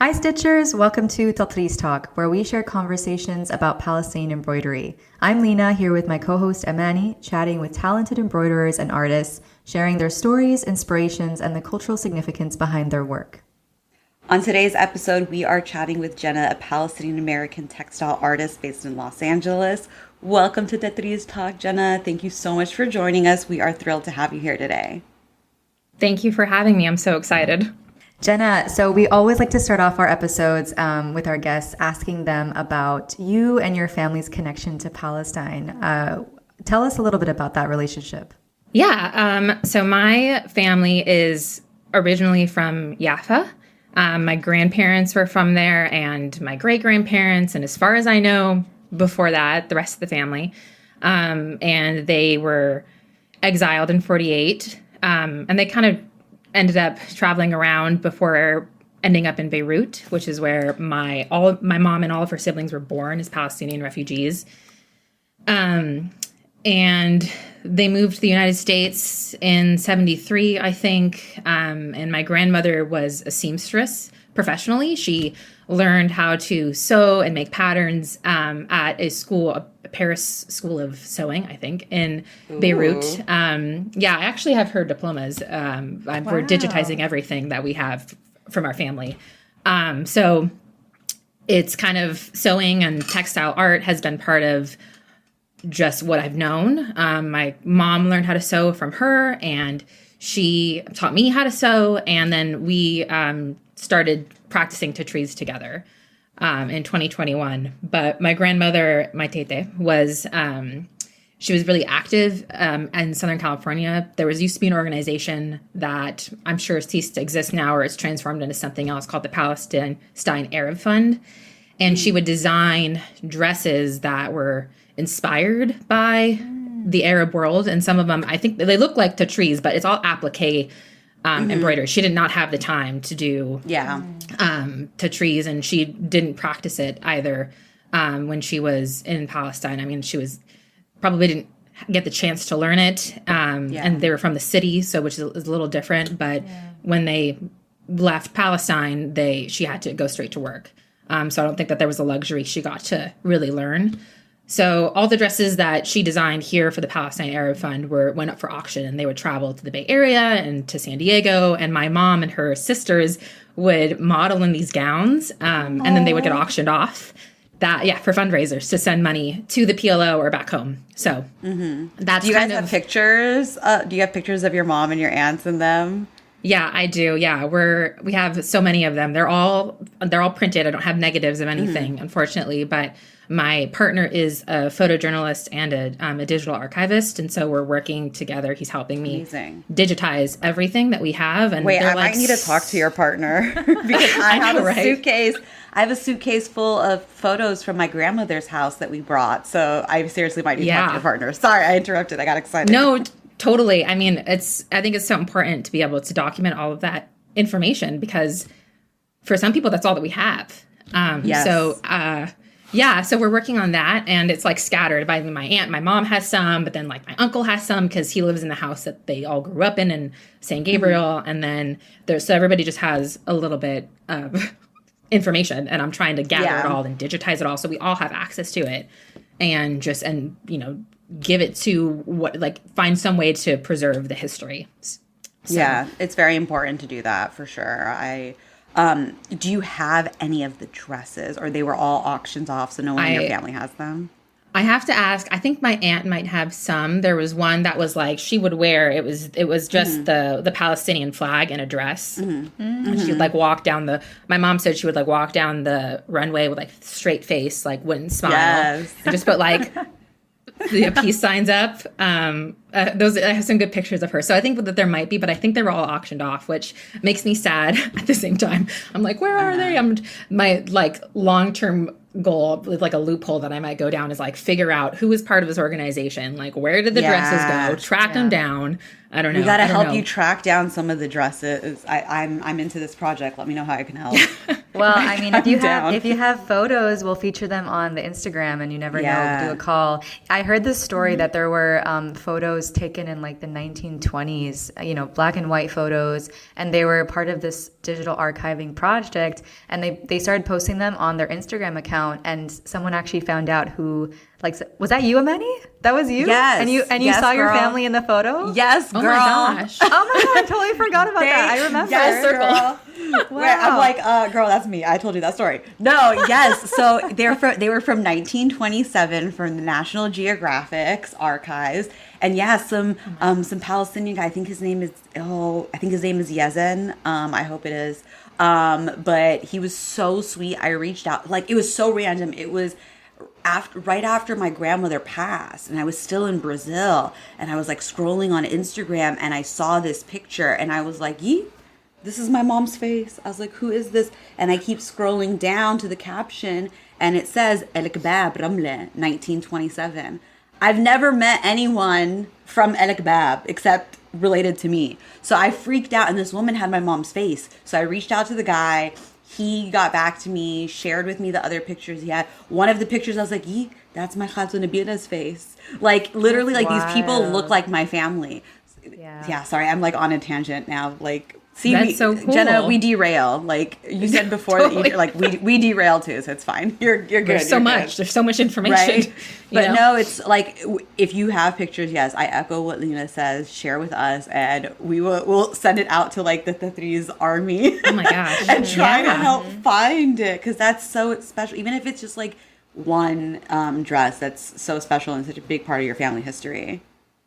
Hi Stitchers, welcome to Tatreez Talk, where we share conversations about Palestinian embroidery. I'm Lena, here with my co-host Amani, chatting with talented embroiderers and artists, sharing their stories, inspirations, and the cultural significance behind their work. On today's episode, we are chatting with Jenna, a Palestinian-American textile artist based in Los Angeles. Welcome to Tatreez Talk, Jenna. Thank you so much for joining us. We are thrilled to have you here today. Thank you for having me. I'm so excited. Jenna, so we always like to start off our episodes with our guests asking them about you and your family's connection to Palestine. Tell us a little bit about that relationship. Yeah, so my family is originally from Jaffa. My grandparents were from there and my great-grandparents, and as far as I know, before that, the rest of the family. And they were exiled in 48, and they kind of ended up traveling around before ending up in Beirut, which is where my mom and all of her siblings were born as Palestinian refugees. And they moved to the United States in 73, I think. And my grandmother was a seamstress professionally. She learned how to sew and make patterns at a Paris School of Sewing, I think, in Beirut. Yeah, I actually have her diplomas. We're digitizing everything that we have from our family. So it's kind of sewing and textile art has been part of just what I've known. My mom learned how to sew from her, and she taught me how to sew. And then we started practicing Tatreez together in 2021. But my grandmother, my tete, she was really active in Southern California. There used to be an organization that I'm sure ceased to exist now, or it's transformed into something else, called the Palestine Arab Fund. And she would design dresses that were inspired by the Arab world. And some of them, I think they look like Tatreez, but it's all applique embroidery. She did not have the time to do Tatreez, and she didn't practice it either when she was in Palestine. I mean, she probably didn't get the chance to learn it. And they were from the city, which is a little different. But when they left Palestine, she had to go straight to work. So I don't think that there was a luxury she got to really learn. So all the dresses that she designed here for the Palestine Arab Fund went up for auction, and they would travel to the Bay Area and to San Diego. And my mom and her sisters would model in these gowns, and then they would get auctioned off for fundraisers to send money to the PLO or back home. So that's. Do you guys have pictures? Do you have pictures of your mom and your aunts and them? Yeah, I do. Yeah, we have so many of them. They're all printed. I don't have negatives of anything, unfortunately, but my partner is a photojournalist and a digital archivist, and so we're working together. He's helping me digitize everything that we have. And wait, I might need to talk to your partner because I have a suitcase. I have a suitcase full of photos from my grandmother's house that we brought. So I seriously might need to talk to your partner. Sorry, I interrupted. I got excited. No, totally. I mean, I think it's so important to be able to document all of that information, because for some people, that's all that we have. So we're working on that, and it's like scattered. By my aunt, my mom has some, but then like my uncle has some because he lives in the house that they all grew up in San Gabriel, and then so everybody just has a little bit of information, and I'm trying to gather it all and digitize it all so we all have access to it, and give it to find some way to preserve the history. So. Yeah, it's very important to do that for sure. Do you have any of the dresses, or they were all auctions off, so no one in your family has them? I have to ask. I think my aunt might have some. There was one that was like she would wear. It was just the Palestinian flag in a dress. And she'd like walk down my mom said she would like walk down the runway with like straight face, like wouldn't smile, and just put like the peace signs up. I have some good pictures of her. So I think that there might be, but I think they were all auctioned off, which makes me sad at the same time. I'm like, where are they? My like long-term goal with like a loophole that I might go down is like figure out who was part of this organization. Like, where did the dresses go? Track them down. I don't know. We got to help you track down some of the dresses. I'm into this project. Let me know how I can help. Well, I mean, I'm down. if you have photos, we'll feature them on the Instagram, and you never know, do a call. I heard this story that there were photos taken in like the 1920s, black and white photos, and they were part of this digital archiving project, and they started posting them on their Instagram account, and someone actually found out who, like, was that you, Amani? That was you? Yes. And you saw your family in the photo? Yes, girl. Oh my gosh. Oh my God, I totally forgot about that. I remember. Yes, girl. Wow. Where I'm like, girl, that's me. I told you that story. No, yes. So they were from 1927 from the National Geographic's archives, and yeah, some Palestinian guy. I think his name is Yezen. I hope it is. But he was so sweet. I reached out. Like, it was so random. It was right after my grandmother passed, and I was still in Brazil, and I was like scrolling on Instagram, and I saw this picture, and I was like, yee. This is my mom's face. I was like, who is this? And I keep scrolling down to the caption, and it says, El Kebab, Ramle, 1927. I've never met anyone from El Kebab except related to me. So I freaked out, and this woman had my mom's face. So I reached out to the guy. He got back to me, shared with me the other pictures he had. One of the pictures, I was like, yee, that's my Khatun Nabira's face. Like, literally, like, these people look like my family. Yeah, sorry, I'm like on a tangent now. Like, see, that's so cool. Jenna, we derail. Like you said before, Totally. that we derail too, so it's fine. You're good. There's so much. There's so much information. Right? But no, it's like, if you have pictures, yes, I echo what Lena says. Share with us, and we'll send it out to like the Tatreez army. Oh my gosh. And try to help find it, because that's so special. Even if it's just like one dress, that's so special and such a big part of your family history.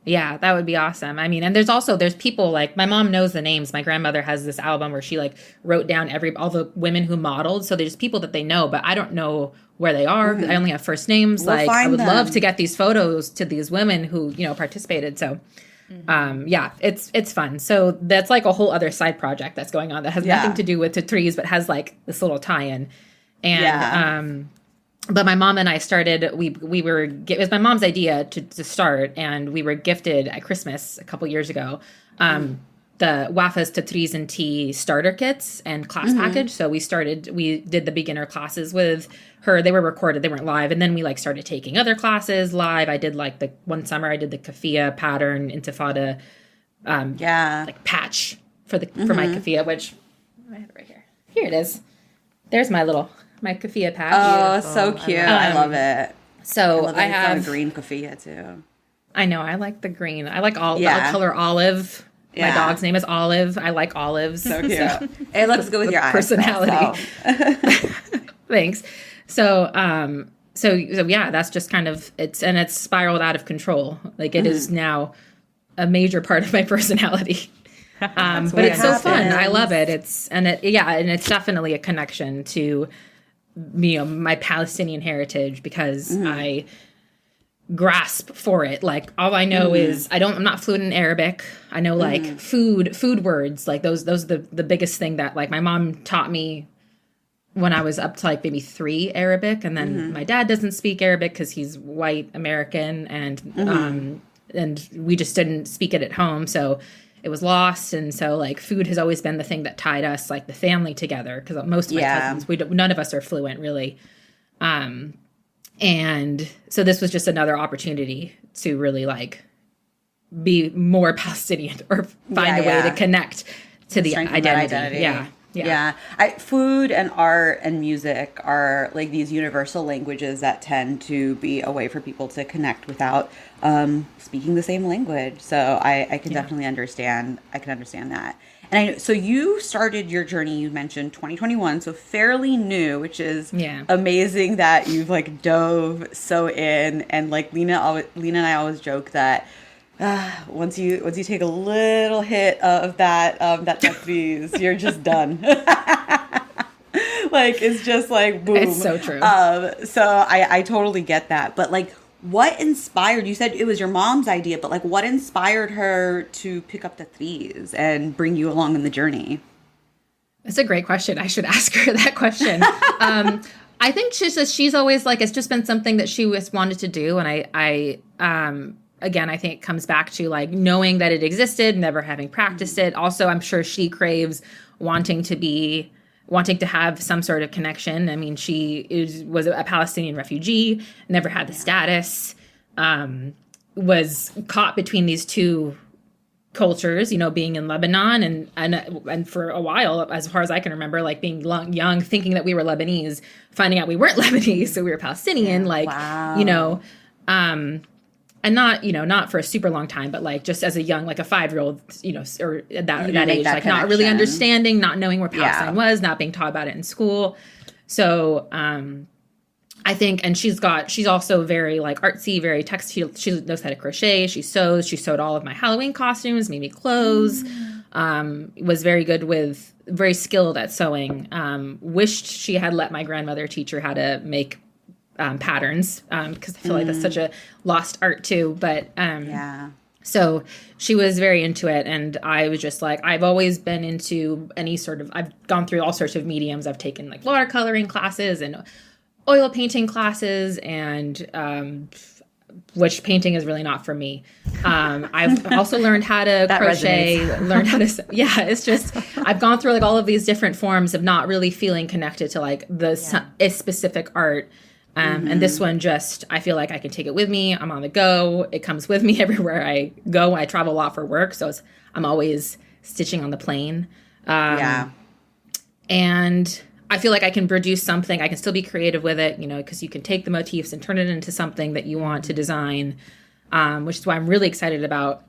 Yeah, that would be awesome. I mean, and there's people, like, my mom knows the names. My grandmother has this album where she like wrote down all the women who modeled. So there's people that they know, but I don't know where they are. I only have first names. We'll I would them. love to get these photos to these women who, participated. So yeah, it's fun. So that's like a whole other side project that's going on that has nothing to do with Tatreez, but has like this little tie-in. And but my mom and I started, it was my mom's idea to start, and we were gifted at Christmas a couple years ago, the Wafa's Tatreez and Tea starter kits and class package. So we did the beginner classes with her. They were recorded, they weren't live. And then we like started taking other classes live. I did like one summer, I did the kafia pattern, intifada, like patch for my kafia, which I have it right here. Here it is. There's my kafia patch. Oh, so cute. I love it. So I have a green kafia too. I know. I like the green. I like the color olive. My dog's name is Olive. I like olives. So cute. It looks good with your eyes. Personality. Thanks. So yeah, that's just kind of, it's spiraled out of control. Like, it is now a major part of my personality. But it's so fun. I love it. It's definitely a connection to, my Palestinian heritage, because I grasp for it. Like, all I know is I'm not fluent in Arabic. I know like food words, like those the biggest thing that like my mom taught me when I was up to like maybe 3 Arabic, and then my dad doesn't speak Arabic because he's white American, and we just didn't speak it at home, so it was lost. And so like food has always been the thing that tied us, like the family, together, because most of my cousins, none of us are fluent really. And so this was just another opportunity to really like be more Palestinian, or find a way to connect to the identity. Yeah. Food and art and music are like these universal languages that tend to be a way for people to connect without speaking the same language. So I can definitely understand. I can understand that. And so you started your journey, you mentioned 2021, so fairly new, which is amazing that you've like dove so in. And like Lena and I always joke that once you take a little hit of that Tatreez, you're just done. Like, it's just like boom. It's so true. So I totally get that. But like, what inspired, you said it was your mom's idea, but like what inspired her to pick up Tatreez and bring you along in the journey? That's a great question. I should ask her that question. I think she's always like, it's just been something that she always wanted to do. And I again, I think it comes back to like knowing that it existed, never having practiced it. Also, I'm sure she craves wanting to be wanting to have some sort of connection. I mean, was a Palestinian refugee, never had the status, was caught between these two cultures, you know, being in Lebanon and for a while, as far as I can remember, like being young, thinking that we were Lebanese, finding out we weren't Lebanese, so we were Palestinian, you know, and not for a super long time, but like just as a young, like a 5-year-old, you know, or that age, like connection. Not really understanding, not knowing where Palestine was, not being taught about it in school. So, I think, and she's also very like artsy, very textile. She knows how to crochet. She sews. She sewed all of my Halloween costumes, made me clothes. Was very good very skilled at sewing. Wished she had let my grandmother teach her how to make patterns, because I feel like that's such a lost art too. But so she was very into it, and I was just like, I've always been into I've gone through all sorts of mediums. I've taken like watercoloring classes and oil painting classes, and which painting is really not for me. I've also learned how to crochet, learned how to, it's just, I've gone through like all of these different forms of not really feeling connected to like a specific art. And this one I feel like I can take it with me. I'm on the go. It comes with me everywhere I go. I travel a lot for work, so I'm always stitching on the plane. And I feel like I can produce something. I can still be creative with it, you know, because you can take the motifs and turn it into something that you want to design, which is why I'm really excited about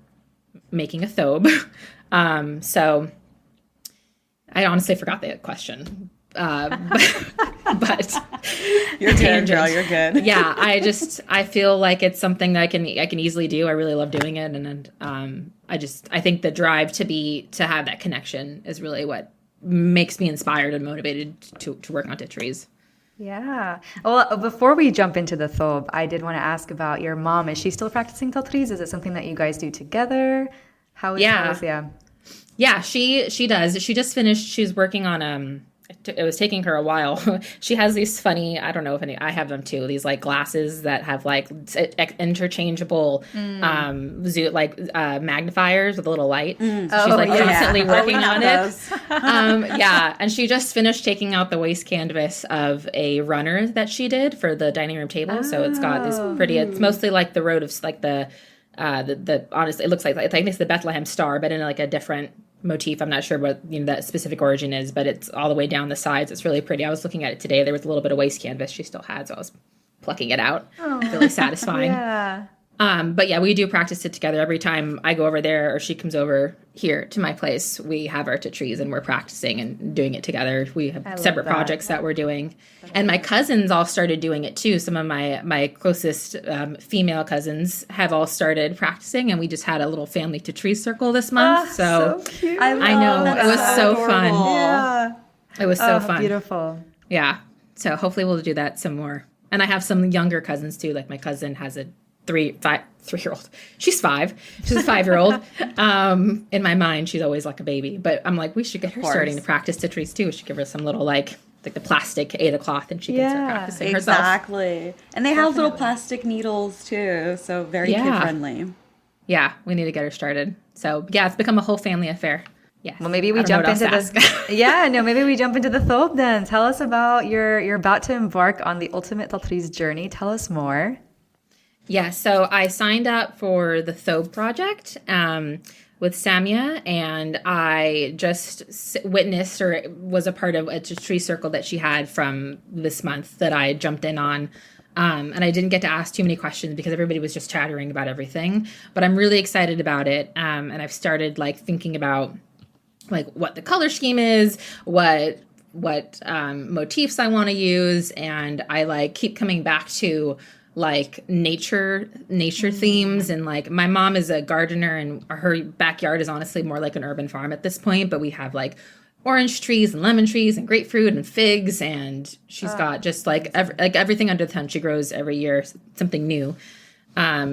making a thobe. So I honestly forgot the question. But you're good, girl. You're good. Yeah, I feel like it's something that I can easily do. I really love doing it, and I think the drive to have that connection is really what makes me inspired and motivated to work on Tatreez. Yeah. Well, before we jump into the thobe, I did want to ask about your mom. Is she still practicing Tatreez? Is it something that you guys do together? Yeah, she does. She just finished. She's working on it was taking her a while. She has these funny, I don't know if I have them too, these like glasses that have like interchangeable magnifiers with a little light. So she's constantly working on it. And she just finished taking out the waist canvas of a runner that she did for the dining room table. So it's got this pretty, it's mostly like the road of like the honestly, it looks like, I think it's the Bethlehem Star, but in like a different motif. I'm not sure what that specific origin is, but it's all the way down the sides. It's really pretty. I was looking at it today. There was a little bit of waist canvas she still had, so I was plucking it out. Really satisfying. But yeah, we do practice it together. Every time I go over there or she comes over here to my place, we have our Tatreez and we're practicing and doing it together. We have separate projects that we're doing. And my cousins all started doing it too. Some of my closest female cousins have all started practicing, and we just had a little family Tatreez circle this month. So cute. I know. It was so fun. Yeah. It was so fun. Beautiful. Yeah. So hopefully we'll do that some more. And I have some younger cousins too. Like my cousin has a 3-year-old. She's 5. She's a 5-year-old. In my mind, she's always like a baby. But I'm like, we should get her starting to practice Tatreez too. We should give her some little like the plastic Ada cloth, and she can start practicing herself. Exactly. And they have little plastic needles too, so very kid friendly. Yeah, we need to get her started. So yeah, it's become a whole family affair. Yeah. Well, maybe we jump into this. Maybe we jump into the thobe then. Tell us about you're about to embark on the ultimate Tatreez journey. Tell us more. Yeah, so I signed up for the thobe project with Samia, and I just witnessed or was a part of a Tatreez circle that she had from this month that I jumped in on. And I didn't get to ask too many questions because everybody was just chattering about everything. But I'm really excited about it, and I've started like thinking about like what the color scheme is, what motifs I want to use, and I like keep coming back to like nature themes. And like my mom is a gardener, and her backyard is honestly more like an urban farm at this point, but we have like orange trees and lemon trees and grapefruit and figs, and she's got just like everything under the sun. She grows every year something new.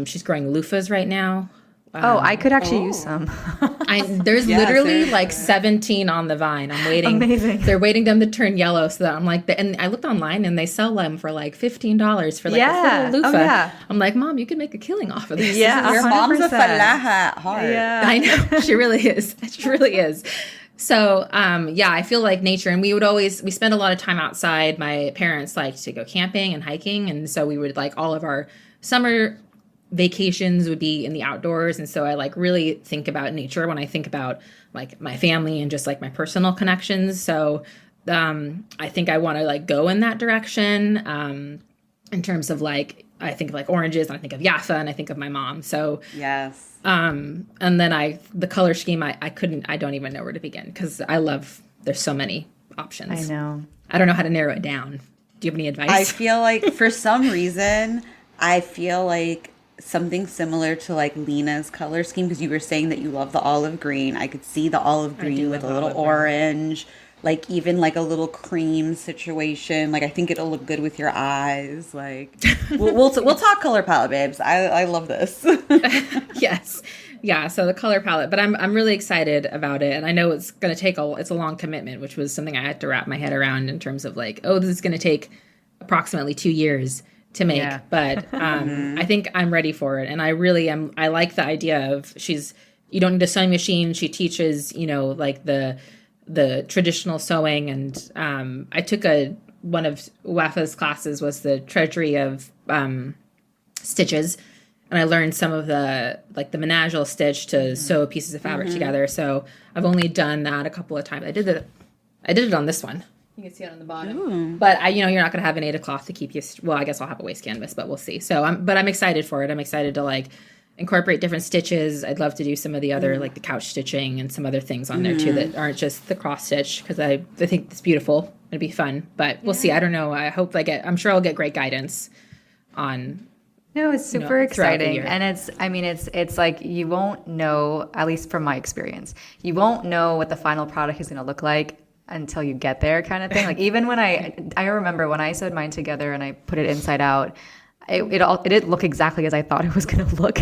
She's growing loofahs right now. I could actually use some. There's literally like 17 on the vine. I'm waiting. Amazing. They're waiting them to turn yellow, so that I'm like, and I looked online and they sell them for like $15 for like a little loofah. I'm like, Mom, you could make a killing off of this. Yeah, your mom's a falaha at heart. Yeah, I know. She really is. She really is. So, yeah, I feel like nature, and we spend a lot of time outside. My parents like to go camping and hiking. And so we would like all of our summer vacations would be in the outdoors. And so I like really think about nature when I think about like my family and just like my personal connections. So, I think I want to like go in that direction, in terms of like, I think of like oranges and I think of Jaffa and I think of my mom. So, Yes. and then the color scheme, I don't even know where to begin because there's so many options. I know. I don't know how to narrow it down. Do you have any advice? I feel like for some reason, I feel like something similar to like Lena's color scheme, because you were saying that you love the olive green. I could see the olive green with a little orange, like even like a little cream situation. Like I think it'll look good with your eyes. Like we'll talk color palette, babes. I love this. Yes. Yeah, so the color palette, but I'm really excited about it, and I know it's going to take it's a long commitment, which was something I had to wrap my head around in terms of like, oh, this is going to take approximately 2 years to make, but I think I'm ready for it, and I really am. I like the idea of you don't need a sewing machine. She teaches, like the traditional sewing, and I took one of Wafa's classes was the treasury of stitches. And I learned some of the menagel stitch to sew pieces of fabric together. So I've only done that a couple of times. I did it on this one. You can see it on the bottom. Ooh. But you're not going to have a native cloth to keep you. Well, I guess I'll have a waist canvas, but we'll see. So I'm excited for it. I'm excited to like incorporate different stitches. I'd love to do some of the other like the couch stitching and some other things on there too that aren't just the cross stitch, because I think it's beautiful. It'll be fun, but we'll see. I don't know. I'm sure I'll get great guidance on. No, it's super exciting. And it's like you won't know, at least from my experience, you won't know what the final product is going to look like until you get there, kind of thing. Like even when I remember when I sewed mine together and I put it inside out, it didn't look exactly as I thought it was going to look.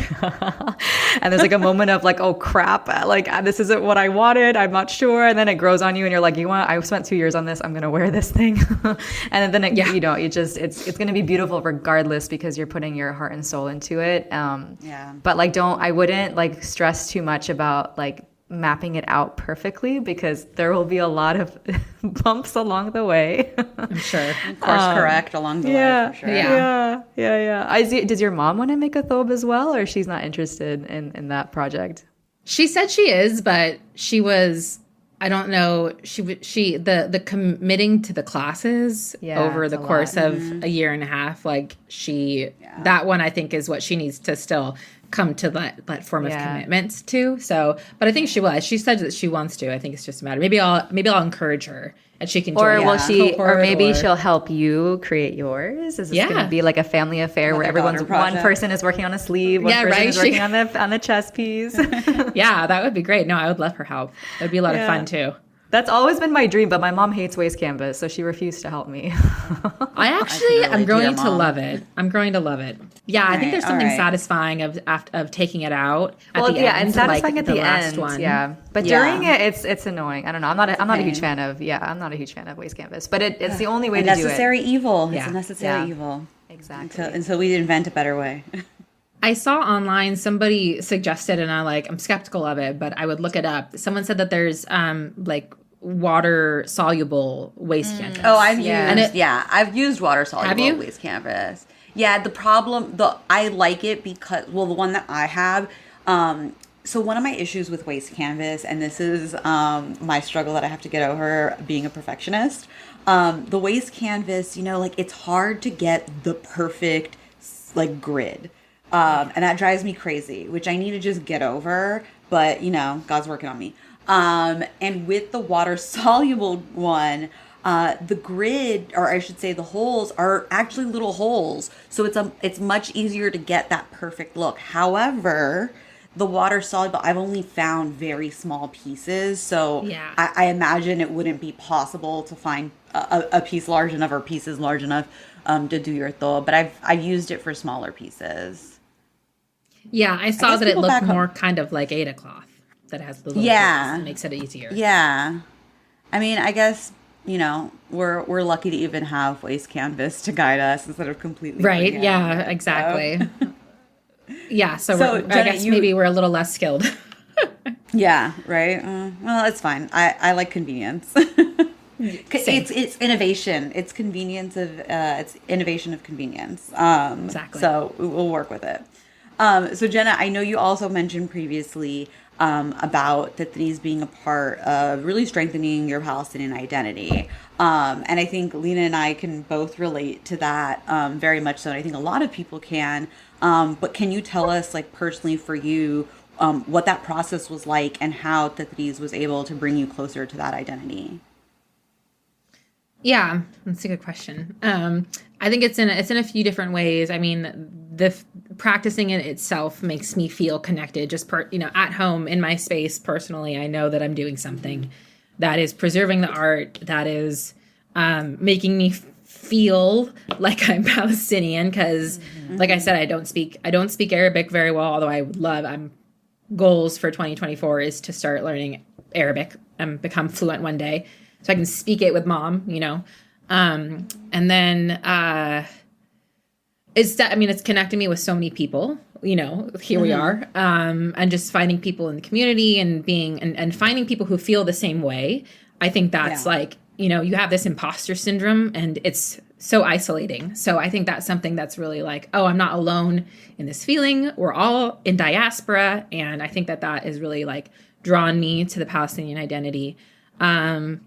And there's like a moment of like, oh crap, like this isn't what I wanted. I'm not sure. And then it grows on you and you're like, I spent 2 years on this. I'm going to wear this thing. And then it's going to be beautiful regardless, because you're putting your heart and soul into it. But like, I wouldn't like stress too much about like mapping it out perfectly, because there will be a lot of bumps along the way. I'm sure. Course correct along the way, for sure. Yeah. Does your mom want to make a thobe as well, or she's not interested in that project? She said she is, but she was, I don't know, the committing to the classes over the course of a year and a half, like that one I think is what she needs to still come to that form of commitment to. So, but I think she will. She said that she wants to. I think it's just a matter. Maybe I'll encourage her and she can join. Or maybe she'll help you create yours. Is this going to be like a family affair where one person is working on a sleeve, one person is working on the chest piece? Yeah, that would be great. No, I would love her help. It would be a lot of fun too. That's always been my dream, but my mom hates waste canvas, so she refused to help me. I'm growing to love it. I'm growing to love it. Yeah, I think there's something satisfying of taking it out at the end. And satisfying at the last end. One. Yeah, but during it, it's annoying. I don't know. I'm not a huge fan of. Yeah, I'm not a huge fan of waste canvas, but it's the only way to do it. Necessary evil. It's a necessary evil. Exactly. Until we invent a better way. I saw online somebody suggested, and I'm skeptical of it, but I would look it up. Someone said that there's like water soluble waste canvas. Oh, I've used water soluble waste canvas. Yeah, I like it because the one that I have, so one of my issues with waste canvas, and this is my struggle that I have to get over being a perfectionist, the waste canvas, like it's hard to get the perfect like grid. And that drives me crazy, which I need to just get over, but God's working on me. And with the water soluble one, the grid, or I should say the holes, are actually little holes. So it's much easier to get that perfect look. However, the water soluble, I've only found very small pieces. So I imagine it wouldn't be possible to find a piece large enough or pieces large enough to do your thobe. But I've used it for smaller pieces. Yeah, I saw that it looked more kind of like Ada cloth. That has the little holes. It makes it easier. Yeah. I mean, I guess, we're lucky to even have waste canvas to guide us instead of completely. Right. Yeah, exactly. Yeah. So Jenna, I guess maybe we're a little less skilled. Yeah, right. Well, it's fine. I like convenience. It's innovation. It's convenience of it's innovation of convenience. Exactly. So we'll work with it. So Jenna, I know you also mentioned previously about Tatreez being a part of really strengthening your Palestinian identity. And I think Lena and I can both relate to that very much so. And I think a lot of people can. But can you tell us, like personally for you, what that process was like and how Tatreez was able to bring you closer to that identity? Yeah, that's a good question. I think it's in a few different ways. I mean, practicing it itself makes me feel connected. Just at home in my space personally, I know that I'm doing something that is preserving the art, that is making me feel like I'm Palestinian. Because, like I said, I don't speak Arabic very well. Although I would love. Goals for 2024 is to start learning Arabic and become fluent one day, so I can speak it with mom, and then it's connecting me with so many people, here we are, and just finding people in the community and and finding people who feel the same way. I think that's you have this imposter syndrome and it's so isolating. So I think that's something that's really like, oh, I'm not alone in this feeling. We're all in diaspora. And I think that is really like drawn me to the Palestinian identity. And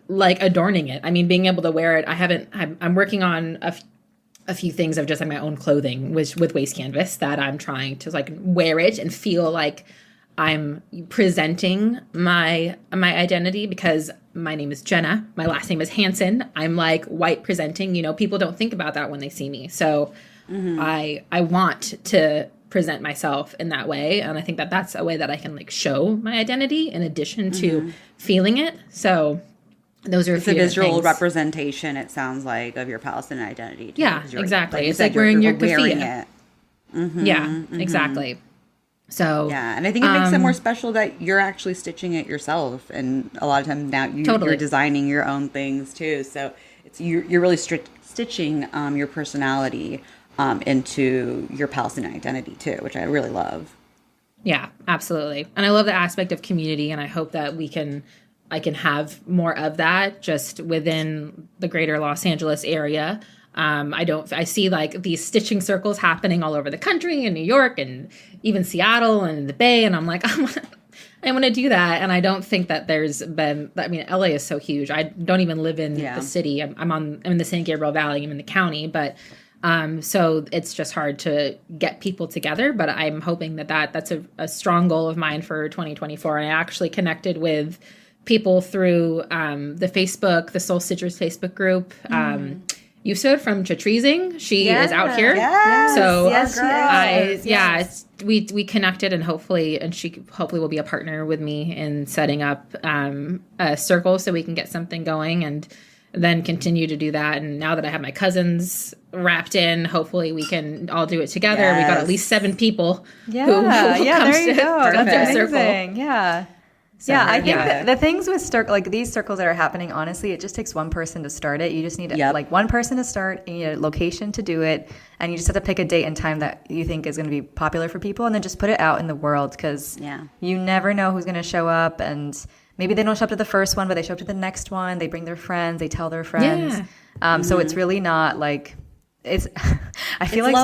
like adorning it. I mean, being able to wear it. I'm working on a few things of just like my own clothing with waste canvas that I'm trying to like wear it and feel like I'm presenting my identity, because my name is Jenna. My last name is Hansen. I'm like white presenting, people don't think about that when they see me. So I want to present myself in that way. And I think that's a way that I can like show my identity in addition to feeling it. So those are it's a visual representation, it sounds like, of your Palestinian identity too, yeah, exactly. It's like wearing your keffiyeh. Yeah, exactly. So yeah, and I think it makes it more special that you're actually stitching it yourself, and a lot of times now you're designing your own things too. So you're really stitching your personality into your Palestinian identity too, which I really love. Yeah, absolutely, and I love the aspect of community, and I hope that I can have more of that just within the greater Los Angeles area. I see like these stitching circles happening all over the country, in New York and even Seattle and the Bay. And I'm like, I want to do that. And I don't think that LA is so huge. I don't even live in the city. I'm in the San Gabriel Valley. I'm in the county, but so it's just hard to get people together. But I'm hoping that's a strong goal of mine for 2024. And I actually connected with people through the Soul Stitchers Facebook group. Yusuf from Tatreez, she is out here. Yes, so yes, we connected, and she hopefully will be a partner with me in setting up a circle so we can get something going and then continue to do that. And now that I have my cousins wrapped in, hopefully we can all do it together. Yes. We got at least 7 people. Yeah, who there you go. That's circle. amazing. Yeah. So, I think the things with these circles that are happening, honestly, it just takes one person to start it. You just need like one person to start, and you need a location to do it, and you just have to pick a date and time that you think is going to be popular for people, and then just put it out in the world, because you never know who's going to show up, and maybe they don't show up to the first one, but they show up to the next one. They bring their friends, they tell their friends. So it's really not like I feel like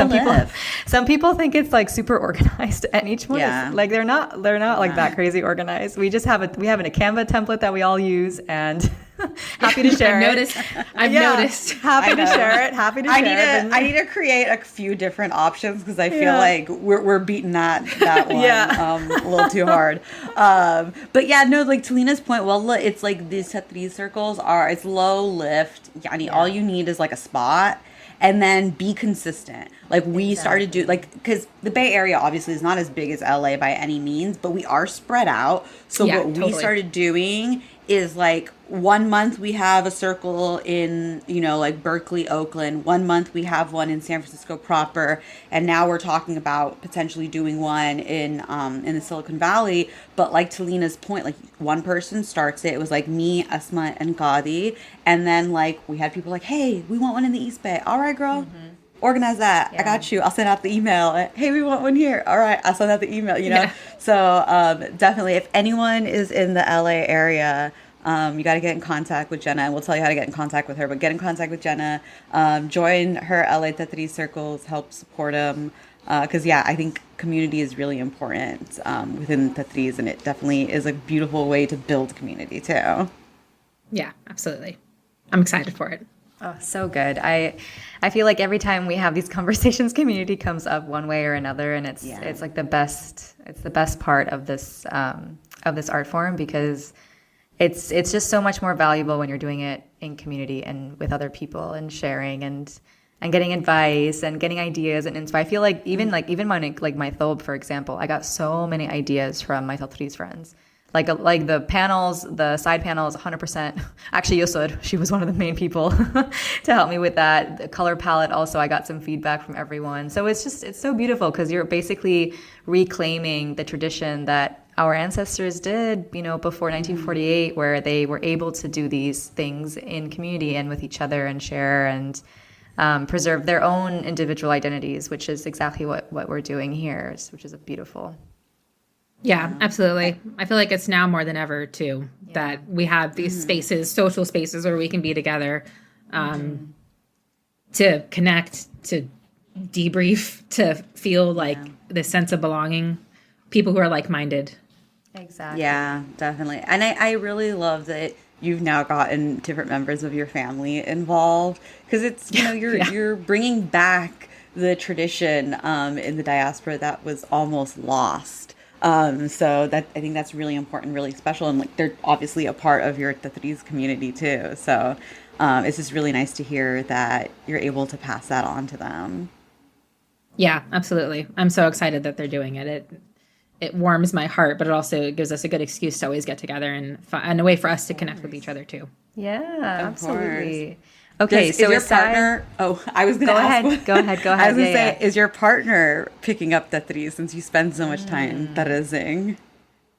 some people think it's like super organized, and each one is like they're not like that crazy organized. We just have a Canva template that we all use, and happy to share it. I've noticed. Happy to share it. I need to create a few different options, because I feel like we're beating that one a little too hard. But yeah, no, like to Lena's point, it's like these Tatreez circles it's low lift. All you need is like a spot. And then be consistent. Like we started because the Bay Area obviously is not as big as LA by any means, but we are spread out. So we started doing is like 1 month we have a circle in, like Berkeley, Oakland. 1 month we have one in San Francisco proper. And now we're talking about potentially doing one in the Silicon Valley. But like to Lena's point, like one person starts it. It was like me, Asma, and Gadi. And then like we had people like, hey, we want one in the East Bay. All right, girl. organize that. I got you. I'll send out the email. Hey, we want one here. All right, I'll send out the email, you know? Yeah. So definitely, if anyone is in the LA area, you got to get in contact with Jenna, and we'll tell you how to get in contact with her. But get in contact with Jenna, join her LA Tatreez circles, help support them. Because, I think community is really important within Tatreez, and it definitely is a beautiful way to build community, too. Yeah, absolutely. I'm excited for it. Oh, so good. I feel like every time we have these conversations, community comes up one way or another, and it's like the best part of this art form, because it's just so much more valuable when you're doing it in community and with other people and sharing and getting advice and getting ideas and inspo. I feel like even my thobe, for example, I got so many ideas from my Tatreez friends. Like the panels, the side panels, 100%. Actually, Yusud, she was one of the main people to help me with that. The color palette also, I got some feedback from everyone. So it's so beautiful, because you're basically reclaiming the tradition that our ancestors did, before 1948, where they were able to do these things in community and with each other and share and preserve their own individual identities, which is exactly what we're doing here, which is beautiful. Yeah, absolutely. I feel like it's now more than ever, too, that we have these spaces, social spaces, where we can be together to connect, to debrief, to feel like this sense of belonging, people who are like-minded. Exactly. Yeah, definitely. And I really love that you've now gotten different members of your family involved, because it's, you're bringing back the tradition in the diaspora that was almost lost. So I think that's really important, really special. And they're obviously a part of your Tatreez community too. So, it's just really nice to hear that you're able to pass that on to them. Yeah, absolutely. I'm so excited that they're doing it. It warms my heart, but it also gives us a good excuse to always get together and a way for us to connect with each other too. Yeah, absolutely. Okay, is your partner? Oh, I was going to ask. Go ahead. I was going to say, is your partner picking up Tatreez since you spend so much time Tatreezing?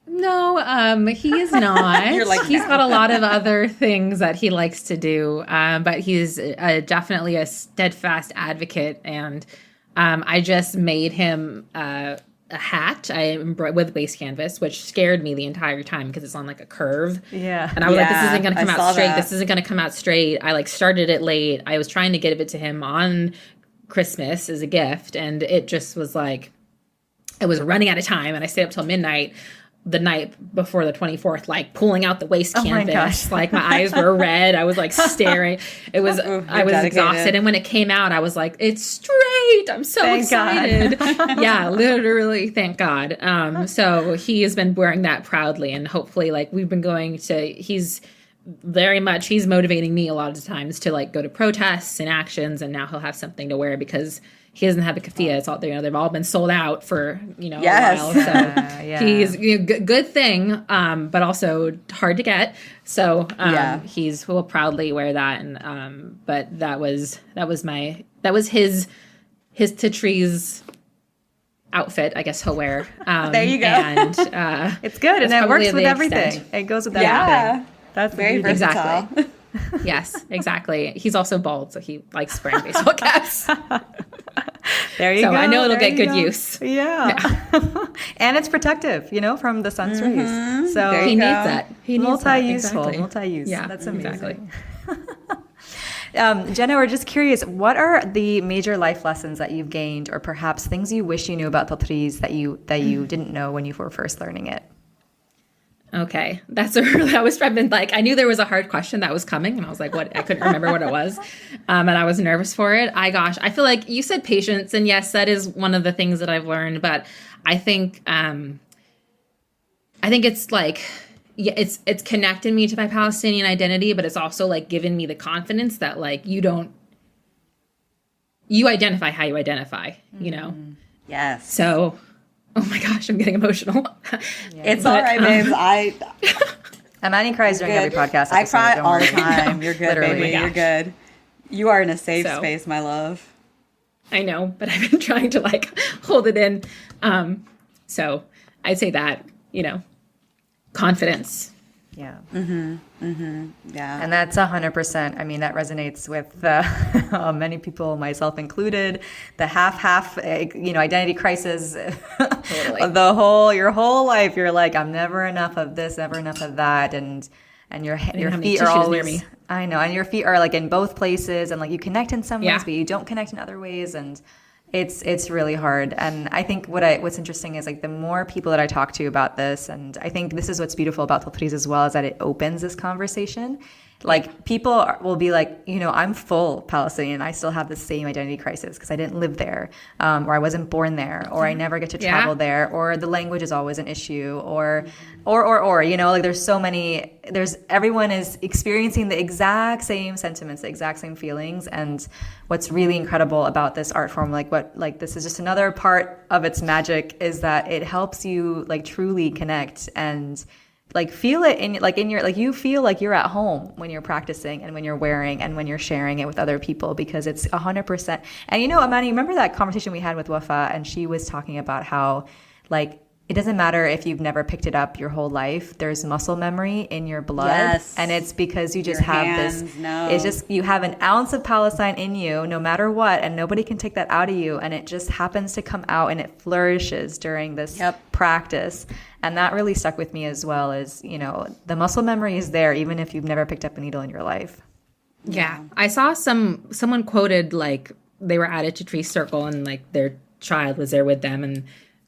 No, he is not. You're like, he's got a lot of other things that he likes to do, but he's definitely a steadfast advocate. And I just made him a hat with waist canvas, which scared me the entire time because it's on a curve. Yeah. And I was like, this isn't going to come out straight. This isn't going to come out straight. I started it late. I was trying to give it to him on Christmas as a gift. And it just was I was running out of time, and I stayed up till midnight the night before the 24th, pulling out the waist canvas. My eyes were red. I was staring. It was, I was exhausted. And when it came out, I was like, it's straight. I'm so excited. Yeah, literally. Thank God. So he has been wearing that proudly, and hopefully we've been going to, he's motivating me a lot of the times to go to protests and actions. And now he'll have something to wear because he doesn't have a keffiyeh. It's all they've all been sold out for a while. So he's good thing, but also hard to get. So will proudly wear that. And but that was his Tatreez outfit. I guess he'll wear. There you go. And it's good, and it works with everything. It goes with everything. That's very versatile. Exactly. Yes, exactly. He's also bald, so he likes wearing baseball caps. There you go. So I know it'll get good use. Yeah. And it's protective, from the sun's rays. So he needs that. He needs multi-useful, that. multi-use. Yeah, that's amazing. Exactly. Jenna, we're just curious, what are the major life lessons that you've gained, or perhaps things you wish you knew about Tatreez that you didn't know when you were first learning it? Okay, I've been I knew there was a hard question that was coming, and I was like, what? I couldn't remember what it was, and I was nervous for it. I feel like you said patience, and yes, that is one of the things that I've learned. But I think it's it's connected me to my Palestinian identity, but it's also given me the confidence that you identify how you identify, Yes. So. Oh my gosh, I'm getting emotional. It's all right, babes. Amani cries during every podcast episode. I cry all the time. You're good, baby. Oh You're good. You are in a safe space, my love. I know, but I've been trying to hold it in. So I'd say that, confidence, Yeah. Yeah. And that's 100%. I mean, that resonates with many people, myself included. The half, identity crisis. Totally. Your whole life, you're like, I'm never enough of this, never enough of that, and your feet are always near me. I know, and your feet are like in both places, and like you connect in some ways, but you don't connect in other ways, and it's really hard. And I think what's interesting is like the more people that I talk to about this, and I think this is what's beautiful about Tatreez as well, is that it opens this conversation. Like people will be like, I'm full Palestinian. I still have the same identity crisis because I didn't live there, or I wasn't born there, or I never get to travel there, or the language is always an issue, or like there's so many. Everyone is experiencing the exact same sentiments, the exact same feelings, and what's really incredible about this art form, this is just another part of its magic, is that it helps you like truly connect and like feel it you feel like you're at home when you're practicing and when you're wearing and when you're sharing it with other people, because it's 100%. And Amani, remember that conversation we had with Wafa, and she was talking about how like it doesn't matter if you've never picked it up your whole life. There's muscle memory in your blood. Yes. And it's because you just it's just, you have an ounce of Palestine in you no matter what, and nobody can take that out of you. And it just happens to come out, and it flourishes during this practice. And that really stuck with me as well, as, the muscle memory is there even if you've never picked up a needle in your life. Yeah. I saw someone quoted like they were at a Tatreez circle and like their child was there with them, and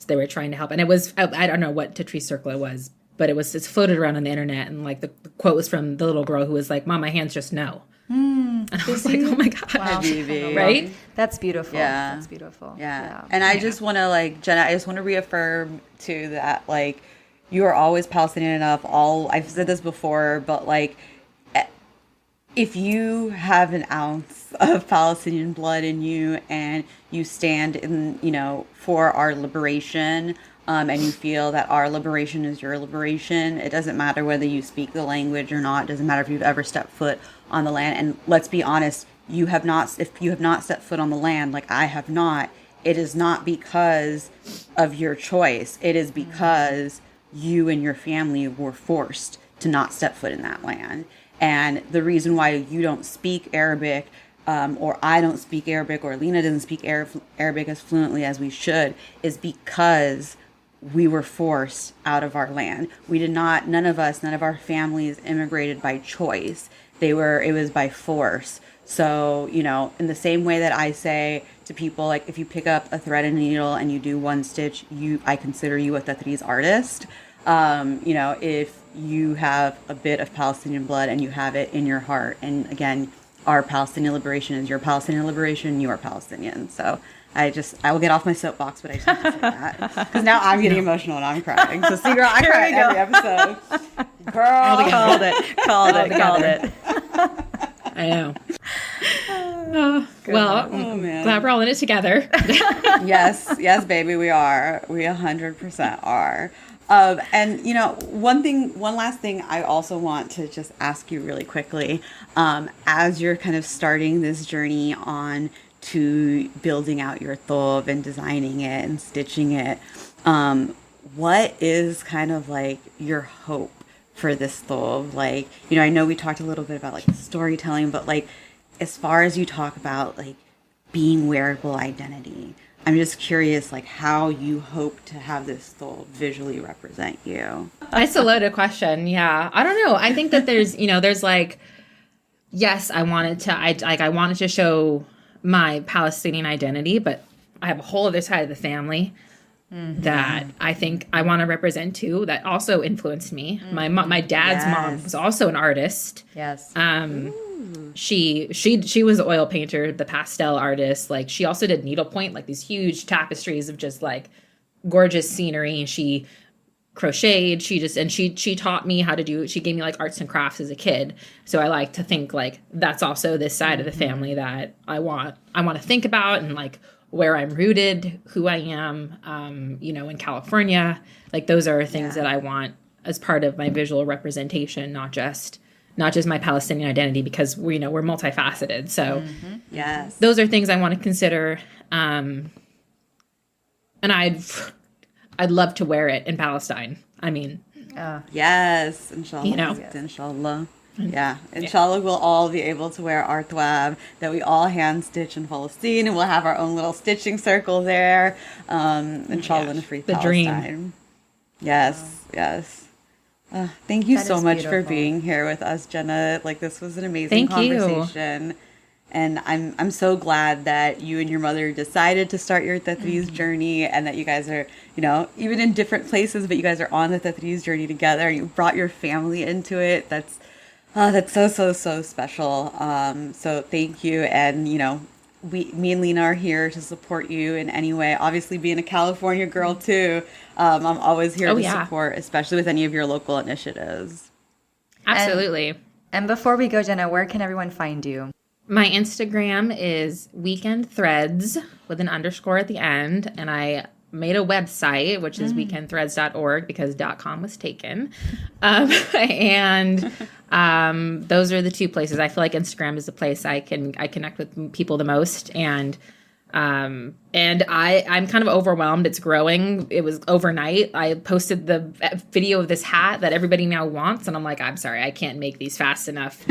they were trying to help. And it was, I don't know what Tatreez circle it was, but it's floated around on the internet. And like the quote was from the little girl who was like, "Mom, my hands just know." And I was like, oh my God. Wow. Right? That's beautiful. Yeah. That's beautiful. Yeah. And I just want to like, Jenna, I just want to reaffirm too that like, you are always Palestinian enough. I've said this before, but like, if you have an ounce of Palestinian blood in you and you stand in, for our liberation, and you feel that our liberation is your liberation, it doesn't matter whether you speak the language or not. It doesn't matter if you've ever stepped foot on the land. And let's be honest, if you have not stepped foot on the land, like I have not, it is not because of your choice. It is because you and your family were forced to not step foot in that land. And the reason why you don't speak Arabic, or I don't speak Arabic, or Lena doesn't speak Arabic as fluently as we should, is because we were forced out of our land. None of our families immigrated by choice. It was by force. So, in the same way that I say to people, like, if you pick up a thread and a needle and you do one stitch, I consider you a Tatreez artist. If you have a bit of Palestinian blood and you have it in your heart, and again, our Palestinian liberation is your Palestinian liberation, you are Palestinian. So I will get off my soapbox, but I just have to say that. Because now I'm getting emotional and I'm crying. So see, girl, I cry every episode. Girl. Called it. I know. Glad we're all in it together. Yes, baby, we are. We 100% are. One last thing I also want to just ask you really quickly, as you're kind of starting this journey on to building out your thobe and designing it and stitching it, what is kind of like your hope for this thobe? Like, I know we talked a little bit about like the storytelling, but like, as far as you talk about like being wearable identity, I'm just curious, like, how you hope to have this thobe visually represent you. That's a loaded question. Yeah. I don't know. I think that there's like, yes, I wanted to show my Palestinian identity, but I have a whole other side of the family that I think I want to represent too, that also influenced me. My dad's mom was also an artist. Yes. She was the oil painter, the pastel artist. Like, she also did needlepoint, like these huge tapestries of just like gorgeous scenery. And she crocheted. She taught me how to do. She gave me like arts and crafts as a kid. So I like to think like that's also this side of the family that I want to think about, and like where I'm rooted, who I am. In California, like those are things that I want as part of my visual representation, not just my Palestinian identity, because we're multifaceted. So yes, those are things I want to consider. And I'd love to wear it in Palestine. I mean, Yes, inshallah. You know? Inshallah. Yeah, inshallah we'll all be able to wear our thobe that we all hand stitch in Palestine, and we'll have our own little stitching circle there. Inshallah in a free The Palestine. dream. Yes, yes. Thank you That so is much for beautiful. being here with us, Jenna. Like, this was an amazing Thank you. conversation. And I'm so glad that you and your mother decided to start your Tatreez journey, and that you guys are, you know, even in different places, but you guys are on the Tatreez journey together. You brought your family into it. That's so special. So thank you. And, you know, me and Lena are here to support you in any way. Obviously, being a California girl too, I'm always here to support, especially with any of your local initiatives. Absolutely. And before we go, Jenna, where can everyone find you? My Instagram is Weekend Threads with an underscore at the end, and I made a website, which is weekendthreads.org, because .com was taken. And those are the two places. I feel like Instagram is the place I connect with people the most, and I'm kind of overwhelmed. It's growing. It was overnight. I posted the video of this hat that everybody now wants, and I'm like, I'm sorry, I can't make these fast enough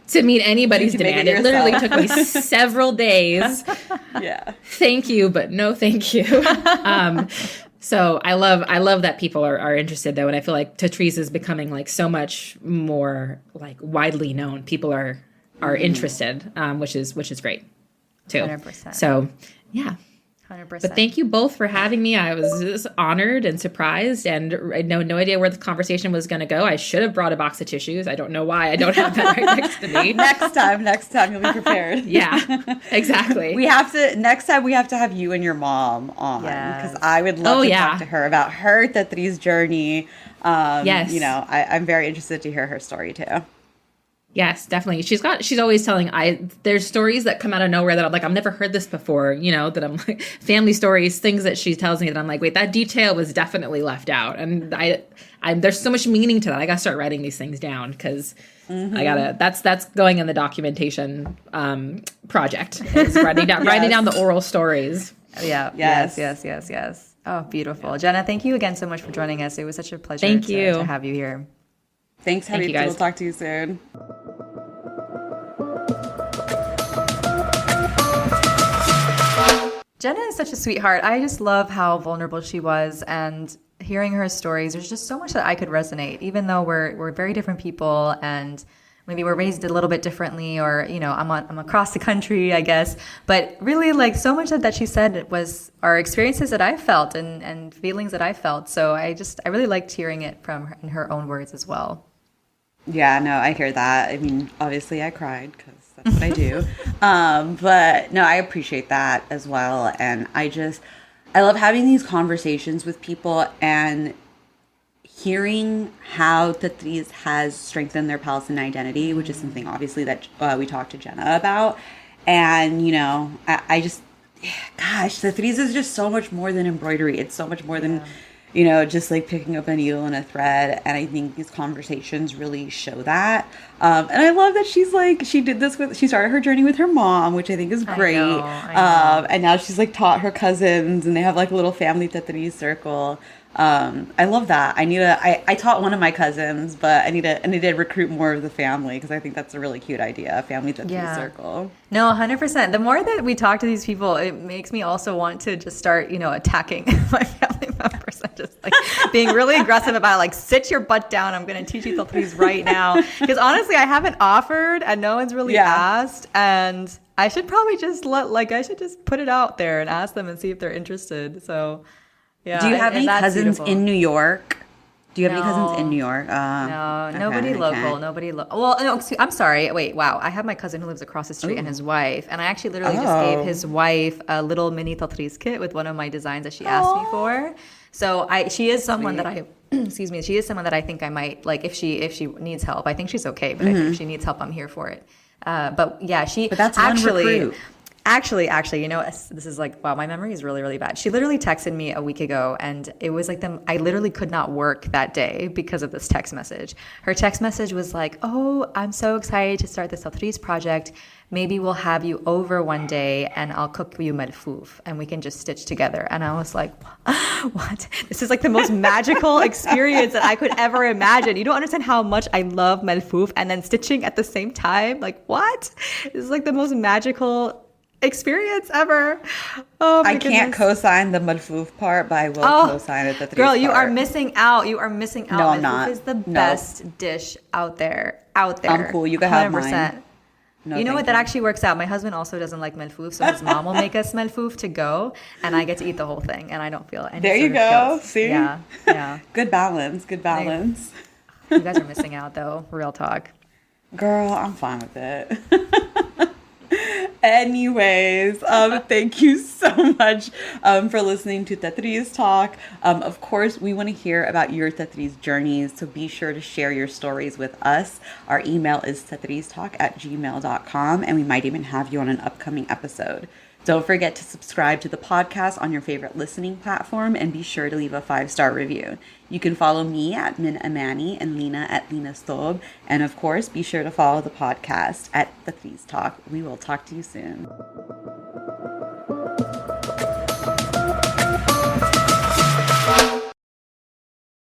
to meet anybody's demand. It literally took me several days. Yeah. Thank you, but no thank you. So I love that people are interested, though, and I feel like Tatreez is becoming like so much more like widely known. People are interested, which is great too. 100%. So yeah. 100%. But thank you both for having me. I was just honored and surprised, and I had no idea where the conversation was going to go. I should have brought a box of tissues. I don't know why I don't have that right next to me. Next time you'll be prepared. Yeah, exactly. Next time we have to have you and your mom on, because I would love to talk to her about her Tatreez journey. Yes. You know, I'm very interested to hear her story too. Yes, definitely. She's always telling, there's stories that come out of nowhere that I'm like, I've never heard this before, you know, that I'm like, family stories, things that she tells me that I'm like, wait, that detail was definitely left out. And there's so much meaning to that. I got to start writing these things down, because that's going in the documentation project, is writing down the oral stories. Yeah. Yes. Oh, beautiful. Yeah. Jenna, thank you again so much for joining us. It was such a pleasure to have you here. Thanks, Habibti. We'll talk to you soon. Jenna is such a sweetheart. I just love how vulnerable she was, and hearing her stories, there's just so much that I could resonate, even though we're very different people, and maybe we're raised a little bit differently, or, you know, I'm across the country, I guess. But really, like, so much that she said was our experiences that I felt and feelings that I felt. So I really liked hearing it from her, in her own words as well. Yeah, no, I hear that. I mean, obviously I cried, because that's what I do. But no, I appreciate that as well. And I love having these conversations with people and hearing how Tatreez has strengthened their Palestinian identity, which is something obviously that we talked to Jenna about. And, you know, Tatreez is just so much more than embroidery. It's so much more than, you know, just like picking up a needle and a thread. And I think these conversations really show that. And I love that she started her journey with her mom, which I think is great. I know. And now she's like taught her cousins, and they have like a little family Tatreez circle. I love that. I taught one of my cousins, but I need to recruit more of the family, because I think that's a really cute idea, a family Tatreez circle. No, 100%. The more that we talk to these people, it makes me also want to just start, you know, attacking my family members and just like being really aggressive about, like, sit your butt down. I'm going to teach you Tatreez right now. Because honestly, I haven't offered, and no one's really asked, and I should probably just I should just put it out there and ask them and see if they're interested. So. Yeah, do you have any cousins in New York? Do you have any cousins in New York? No, nobody local. Nobody local. Well, no, I'm sorry. Wait, wow. I have my cousin who lives across the street and his wife. And I actually literally just gave his wife a little mini Tatreez kit with one of my designs that she asked me for. So she is someone that I, excuse me, she is someone that I think I might, like, if she needs help. I think she's okay, but I think if she needs help, I'm here for it. But yeah, But that's actually... Actually, this is like, wow, my memory is really, really bad. She literally texted me a week ago, and it was like I literally could not work that day because of this text message. Her text message was like, oh, I'm so excited to start this Tatreez project. Maybe we'll have you over one day and I'll cook you malfouf and we can just stitch together. And I was like, what? This is like the most magical experience that I could ever imagine. You don't understand how much I love malfouf and then stitching at the same time. Like, what? This is like the most magical experience ever. Oh my goodness. Can't co-sign the malfouf part, but I will co-sign it. The girl, you are missing out. You are missing out. No, I'm not. Malfouf is the best dish out there. I'm cool. You can have 100%. Mine. No, you know what? That actually works out. My husband also doesn't like malfouf, so his mom will make us malfouf to go, and I get to eat the whole thing, and I don't feel any. There you go. Guilt. See? Yeah. Good balance. Good balance. You guys are missing out, though. Real talk. Girl, I'm fine with it. Anyways, thank you so much for listening to Tatreez Talk. Of course, we want to hear about your Tatreez journeys, so be sure to share your stories with us. Our email is tatreeztalk@gmail.com, and we might even have you on an upcoming episode. Don't forget to subscribe to the podcast on your favorite listening platform, and be sure to leave a 5-star review. You can follow me at Min Amani and Lina at Lina's Thobe. And of course, be sure to follow the podcast at Tatreez Talk. We will talk to you soon.